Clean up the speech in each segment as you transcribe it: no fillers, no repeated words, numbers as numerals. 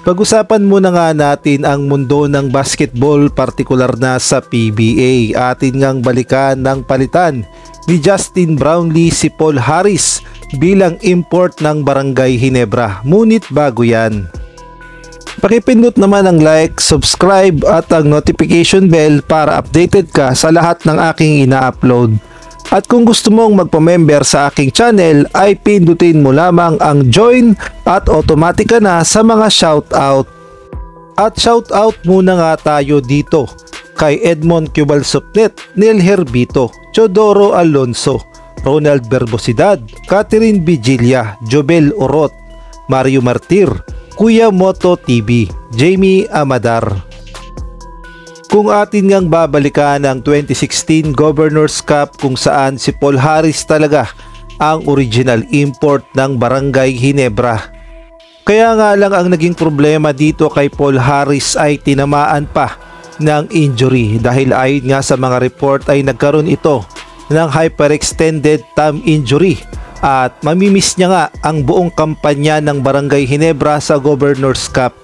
Pag-usapan muna nga natin ang mundo ng basketball, partikular na sa PBA. Atin ngang balikan ng palitan ni Justin Brownlee si Paul Harris bilang import ng Barangay Ginebra. Ngunit bago yan, pakipindot naman ang like, subscribe at ang notification bell para updated ka sa lahat ng aking ina-upload. At kung gusto mong magpa-member sa aking channel ay pindutin mo lamang ang join at automatic ka na sa mga shoutout. At shoutout muna nga tayo dito kay Edmond Cubalsopnet, Neil Herbito, Chodoro Alonso, Ronald Berbosidad, Catherine Vigilla, Jobel Orot, Mario Martir, Kuya Moto TV, Jamie Amadar. Kung atin ngang babalikan ang 2016 Governors Cup kung saan si Paul Harris talaga ang original import ng Barangay Ginebra. Kaya nga lang ang naging problema dito kay Paul Harris ay tinamaan pa ng injury dahil ayon nga sa mga report ay nagkaroon ito ng hyperextended thumb injury at mamimiss niya nga ang buong kampanya ng Barangay Ginebra sa Governors Cup.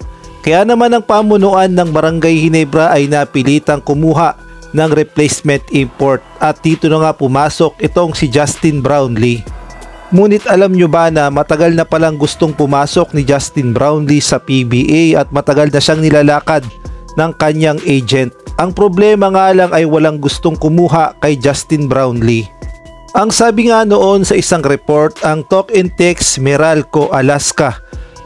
Kaya naman ang pamunuan ng Barangay Ginebra ay napilitang kumuha ng replacement import at dito na nga pumasok itong si Justin Brownlee. Ngunit alam nyo ba na matagal na palang gustong pumasok ni Justin Brownlee sa PBA at matagal na siyang nilalakad ng kanyang agent. Ang problema nga lang ay walang gustong kumuha kay Justin Brownlee. Ang sabi nga noon sa isang report, ang Talk and Text, Meralco, Alaska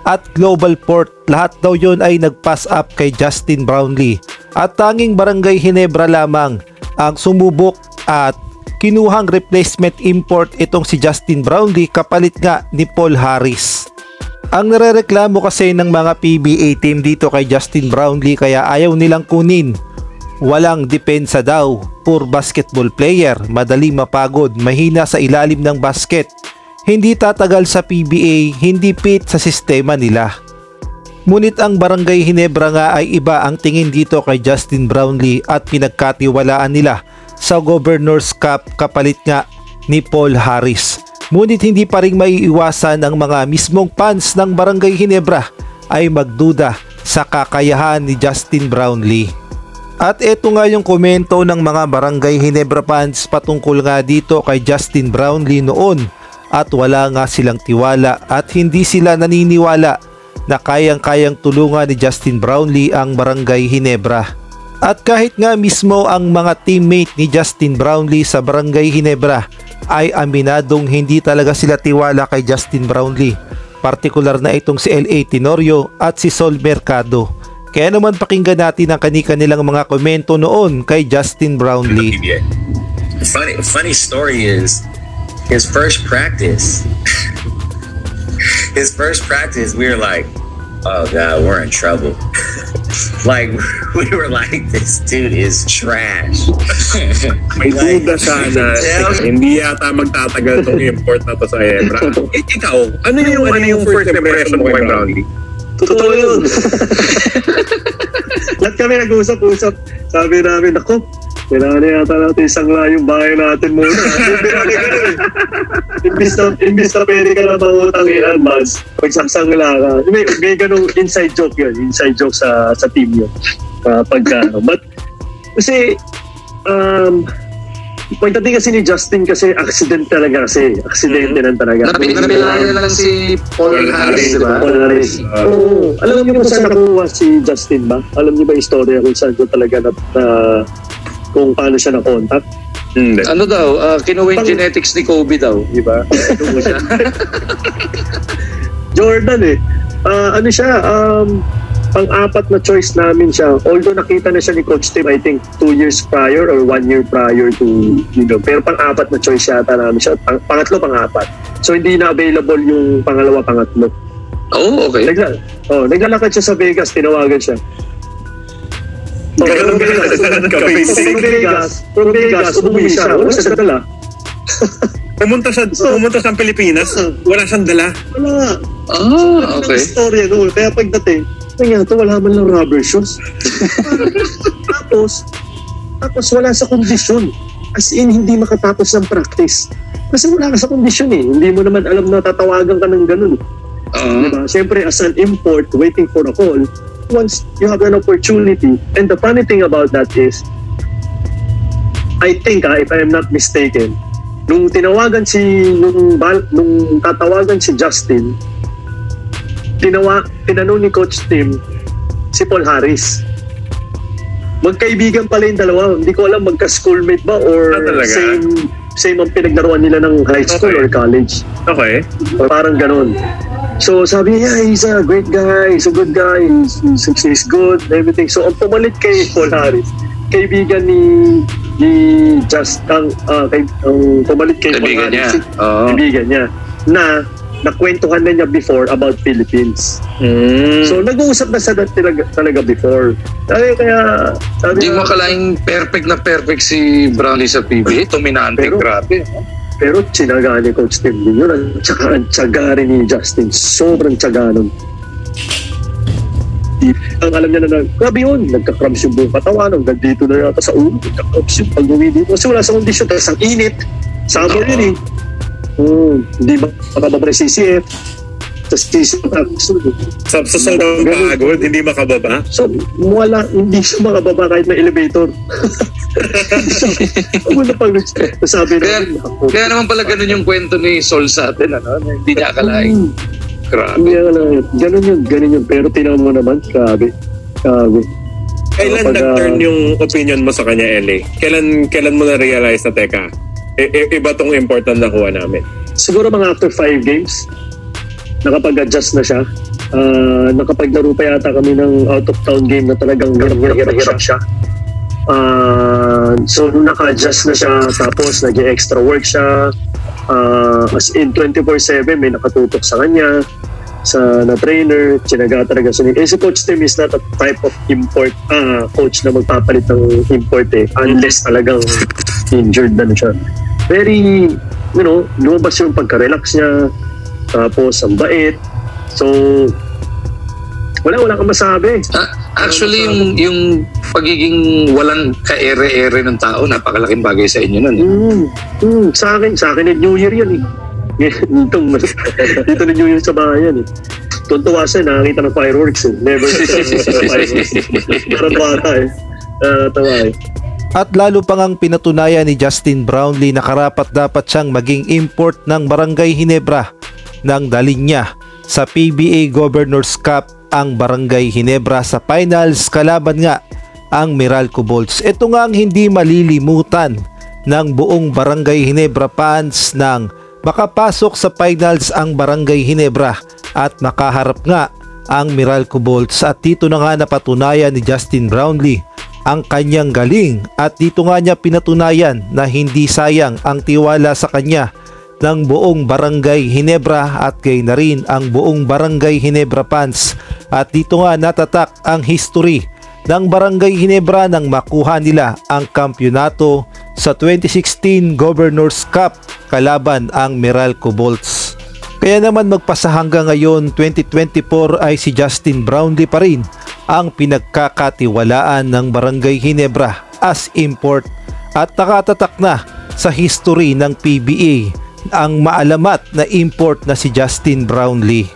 at Global Port, lahat daw yon ay nag-pass up kay Justin Brownlee at tanging Barangay Ginebra lamang ang sumubok at kinuhang replacement import itong si Justin Brownlee kapalit nga ni Paul Harris. Ang narereklamo kasi ng mga PBA team dito kay Justin Brownlee kaya ayaw nilang kunin, walang depensa daw, poor basketball player, madaling mapagod, mahina sa ilalim ng basket, hindi tatagal sa PBA, hindi fit sa sistema nila. Ngunit ang Barangay Ginebra nga ay iba ang tingin dito kay Justin Brownlee at pinagkatiwalaan nila sa Governors Cup kapalit nga ni Paul Harris. Ngunit hindi pa rin maiiwasan ang mga mismong fans ng Barangay Ginebra ay magduda sa kakayahan ni Justin Brownlee. At eto nga yung komento ng mga Barangay Ginebra fans patungkol nga dito kay Justin Brownlee noon. At wala nga silang tiwala at hindi sila naniniwala na kayang-kayang tulungan ni Justin Brownlee ang Barangay Ginebra. At kahit nga mismo ang mga teammate ni Justin Brownlee sa Barangay Ginebra ay aminadong hindi talaga sila tiwala kay Justin Brownlee, partikular na itong si L.A. Tenorio at si Sol Mercado. Kaya naman pakinggan natin ang kanilang mga komento noon kay Justin Brownlee. Funny story is his first practice, we were like, oh God, we're in trouble. Like, we were like, this dude is trash. May duda sana, hindi yata magtatagal itong import na to sa Ginebra. Ikaw, ano yung first impression mo kay Brownlee? Totoo yun. Lahat kami nag-usap-usap. Sabi namin, ako, kailangan na yata natin isang yung bahay natin muna. Imbis na pwede ka na mangutang in advance, pagsaksang ka. May ganong inside joke yun. Inside joke sa team yun. But, kasi, pagdating kasi ni Justin kasi accident talaga kasi. Aksidente lang talaga. Napilala lang si Paul Harris, diba? Paul Harris. Oo. Alam niyo kung saan nakuha si Justin ba? Alam niyo ba yung istorya kung saan ko talaga kung paano siya na-contact? Ano daw, kinuha yung genetics ni Kobe daw, di ba? Jordan ano siya, pang-apat na choice namin siya. Although nakita na siya ni Coach Tim, I think 2 years prior or 1 year prior to, pero pang-apat na choice yata namin siya. Pangatlo, pang-apat. So hindi na available yung pangalawa, pangatlo. Oh, okay. Naglalakad siya sa Vegas, tinawagan siya. From Vegas, umuwi siya. Wala siya dala. Pumunta sa Pilipinas, wala siyang dala. Wala. Okay. Istorya noon. Kaya pagdating, wala man lang rubber shoes. Tapos wala sa kondisyon. As in, hindi makatapos ng practice. Kasi wala ka sa kondisyon eh. Hindi mo naman alam na tatawagan ka ng ganun. Diba? Siyempre, as an import, waiting for a call, once you have an opportunity, and the funny thing about that is, I think, if I am not mistaken, nung tatawagan si Justin, tinanong ni Coach Tim si Paul Harris. Magkaibigan pala yung dalawa. Hindi ko alam magka-schoolmate ba or same ang pinaglaruan nila ng high school or college. Okay. Or parang ganon. So sabi niya, he's a great guy, he's a good guy, he's good, everything. So ang pumalit kay Paul Harris, kaibigan ni Justin, ang pumalit kay Paul Harris, kaibigan niya, na nakwentuhan na niya before about Philippines. So nag-uusap na sa talaga before. Kaya hindi mo akalaing perfect si Brownlee sa PBA. Dominante, grabe. Pero tsinaga ni Coach Tim din yun. At saka ang tsaga rin ni Justin. Sobrang tsaga nun. Ang alam niya na grabe yun. Nagka-cramps yung buong katawan. Hanggang dito na yata sa ulo. Nagka-cramps yung pag-uwi dito. Kasi wala sa kondisyon. Tapos ang init. Summer yun eh. Hindi ba makababa na CCF? Sa sobrang pagod, hindi makababa? So, hindi siya makababa kahit may elevator. Sabi kaya naman pala ganun yung kwento ni Sol sa atin, ano? Hindi niya akalain. Grabe. Hindi niya akalain. Ganun yun. Pero tinaw mo naman, grabe. Kailan nag-turn yung opinion mo sa kanya, LA? Kailan mo na-realize na, teka, iba tong important na kuha namin? Siguro mga after 5 games, nakapag-adjust na siya. Nakapaglaro pa yata kami ng out-of-town game na talagang hirap siya. So, nung naka-adjust na siya, tapos nag-extra work siya, as in 24/7, may nakatutok sa kanya, na trainer, tsinaga talaga siya. Si Coach Tim is not a type of import coach na magpapalit ng import unless talagang injured na siya. Very, lumabas yung pagka-relax niya, tapos ang bait. So, wala kang masabi. Actually, yung pagiging walang ka-ere-ere ng tao, napakalaking bagay sa inyo nun. Sa akin New Year yun eh. Dito na New Year sa bahay yan eh. Tuntua siya, nakakita ng fireworks eh. Never fireworks. Parang bata eh. Tawa eh. At lalo pang ang pinatunayan ni Justin Brownlee na karapat-dapat siyang maging import ng Barangay Ginebra nang dalhin niya sa PBA Governors Cup ang Barangay Ginebra sa finals kalaban nga ang Meralco Bolts. Ito nga ang hindi malilimutan ng buong Barangay Ginebra fans nang makapasok sa finals ang Barangay Ginebra at makaharap nga ang Meralco Bolts. At dito na nga napatunayan ni Justin Brownlee ang kanyang galing at dito nga niya pinatunayan na hindi sayang ang tiwala sa kanya ng buong Barangay Ginebra at gayon na rin ang buong Barangay Ginebra fans. At dito nga natatak ang history ng Barangay Ginebra nang makuha nila ang kampyonato sa 2016 Governors Cup kalaban ang Meralco Bolts. Kaya naman magpasa hanggang ngayon 2024 ay si Justin Brownlee pa rin ang pinagkakatiwalaan ng Barangay Ginebra as import at nakatatak na sa history ng PBA ang maalamat na import na si Justin Brownlee.